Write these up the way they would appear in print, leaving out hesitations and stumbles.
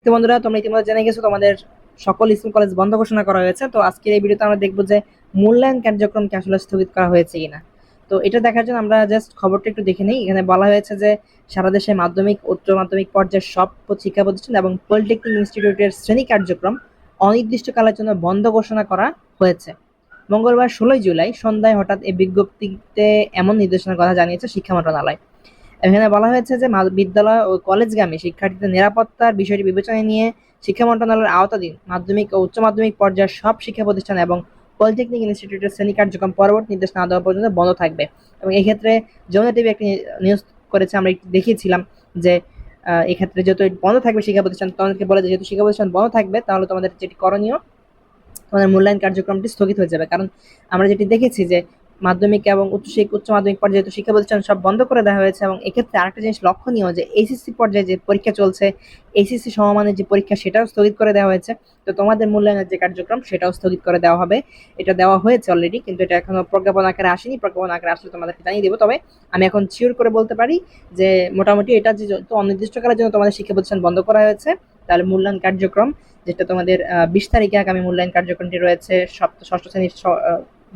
তো বন্ধুরা, তোমরা ইতিমধ্যে জেনে গেছো তোমাদের সকল স্কুল কলেজ বন্ধ ঘোষণা করা হয়েছে। তো আজকের এই ভিডিওতে আমরা দেখবো যে মূল্যায়ন কার্যক্রমকে আসলে স্থগিত করা হয়েছে কিনা। তো এটা দেখার জন্য আমরা জাস্ট খবরটা একটু দেখে নিই। এখানে বলা হয়েছে যে সারা দেশে মাধ্যমিক, উচ্চ মাধ্যমিক পর্যায়ের সব শিক্ষা প্রতিষ্ঠান এবং পলিটেকনিক ইনস্টিটিউটের শ্রেণী কার্যক্রম অনির্দিষ্টকালের জন্য বন্ধ ঘোষণা করা হয়েছে। মঙ্গলবার 16 জুলাই সন্ধ্যায় হঠাৎ এই বিজ্ঞপ্তিতে এমন নির্দেশনার কথা জানিয়েছে শিক্ষা মন্ত্রণালয়। এখানে বলা হয়েছে যে বিদ্যালয় ও কলেজগামী শিক্ষার্থীদের নিরাপত্তার বিষয়টি বিবেচনায় নিয়ে শিক্ষা মন্ত্রণালয়ের আওতাধীন মাধ্যমিক ও উচ্চ মাধ্যমিক পর্যায়ের সব শিক্ষা প্রতিষ্ঠান এবং পলিটেকনিক ইনস্টিটিউটের শ্রেণী কার্যক্রম পরবর্তী নির্দেশ না দেওয়া পর্যন্ত বন্ধ থাকবে। এবং এক্ষেত্রে যমুনা টিভি একটি নিউজ করেছে, আমরা একটু দেখিয়েছিলাম যে এক্ষেত্রে যেহেতু বন্ধ থাকবে শিক্ষা প্রতিষ্ঠান, তোমাদেরকে বলে যেহেতু শিক্ষা প্রতিষ্ঠান বন্ধ থাকবে তাহলে তোমাদের যেটি করণীয়, তোমাদের মূল্যায়ন কার্যক্রমটি স্থগিত হয়ে যাবে। কারণ আমরা যেটি দেখেছি যে মাধ্যমিক এবং উচ্চ মাধ্যমিক পর্যায়ে তো শিক্ষা প্রতিষ্ঠান সব বন্ধ করে দেওয়া হয়েছে। এবং এক্ষেত্রে আরেকটা জিনিস লক্ষণীয় যে এইচএসসি পর্যায়ে যে পরীক্ষা চলছে, এইচএসসি সমমানের যে পরীক্ষা সেটাও স্থগিত করে দেওয়া হয়েছে। তো তোমাদের মূল্যায়নের যে কার্যক্রম সেটাও স্থগিত করে দেওয়া হবে। এটা দেওয়া হয়েছে অলরেডি, কিন্তু এটা এখনো প্রজ্ঞাপন আকারে আসেনি। প্রজ্ঞাপন আকারে আসলে তোমাদেরকে জানিয়ে দেবো। তবে আমি এখন শিওর করে বলতে পারি যে মোটামুটি এটা যে অনির্দিষ্টকালের জন্য তোমাদের শিক্ষা প্রতিষ্ঠান বন্ধ করা হয়েছে, তাহলে মূল্যায়ন কার্যক্রম যেটা তোমাদের 20 তারিখে আগামী মূল্যায়ন কার্যক্রমটি রয়েছে ষষ্ঠ শ্রেণীর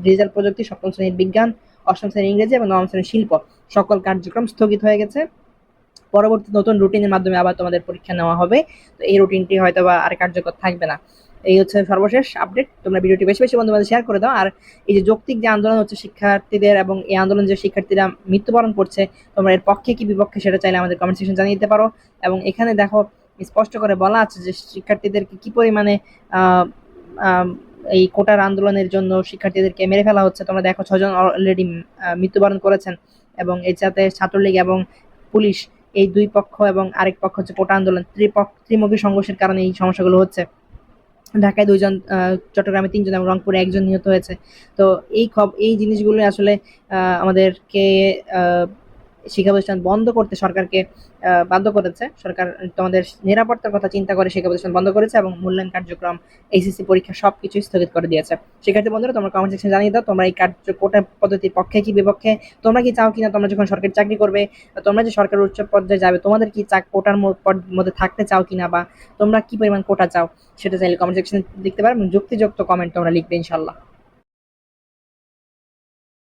ডিজিটাল প্রযুক্তি, সপ্তম শ্রেণীর বিজ্ঞান, অষ্টম শ্রেণীর ইংরেজি এবং নবম শ্রেণীর শিল্প, সকল কার্যক্রম স্থগিত হয়ে গেছে। পরবর্তী নতুন রুটিনের মাধ্যমে আবার তোমাদের পরীক্ষা নেওয়া হবে। তো এই রুটিনটি হয়তো বা আর কার্যকর থাকবে না। এই হচ্ছে সর্বশেষ আপডেট। তোমরা ভিডিওটি বেশি বেশি বন্ধুদের শেয়ার করে দাও। আর এই যে যৌক্তিক যে আন্দোলন হচ্ছে শিক্ষার্থীদের, এবং এই আন্দোলন যে শিক্ষার্থীরা মৃত্যুবরণ করছে, তোমরা এর পক্ষে কি বিপক্ষে সেটা চাইলে আমাদের কমেন্ট সেকশন জানিয়ে দিতে পারো। এবং এখানে দেখো স্পষ্ট করে বলা আছে যে শিক্ষার্থীদেরকে কি পরিমাণে এই কোটার আন্দোলনের জন্য শিক্ষার্থীদেরকে মেরে ফেলা হচ্ছে। তোমরা দেখো 6 জন অলরেডি মৃত্যুবরণ করেছেন। এবং এর সাথে ছাত্রলীগ এবং পুলিশ, এই দুই পক্ষ এবং আরেক পক্ষ হচ্ছে কোটা আন্দোলন, ত্রিমুখী সংঘর্ষের কারণে এই সমস্যাগুলো হচ্ছে। ঢাকায় 2 জন, চট্টগ্রামে 3 জন এবং রংপুরে 1 জন নিহত হয়েছে। তো এই জিনিসগুলো আসলে আমাদেরকে শিক্ষা প্রতিষ্ঠান বন্ধ করতে সরকারকে বাধ্য করেছে। সরকার তোমাদের নিরাপত্তার কথা চিন্তা করে শিক্ষা প্রতিষ্ঠান বন্ধ করেছে এবং মূল্যায়ন কার্যক্রম, এইচএসসি পরীক্ষা সবকিছুই স্থগিত করে দিয়েছে। শিক্ষার্থী বন্ধুরা, তোমরা কমেন্ট সেকশনে জানিয়ে দাও তোমরা এই কোটা পদ্ধতির পক্ষে কি বিপক্ষে। তোমরা কি চাও কিনা তোমরা যখন সরকারি চাকরি করবে, তোমরা যে সরকারি উচ্চ পর্যায়ে যাবে, তোমাদের কি কোটার মধ্যে থাকতে চাও কিনা, বা তোমরা কি পরিমাণ কোটা চাও সেটা চাইলে কমেন্ট সেকশনে লিখতে পারো এবং যুক্তিযুক্ত কমেন্ট তোমরা লিখবে ইনশাল্লাহ।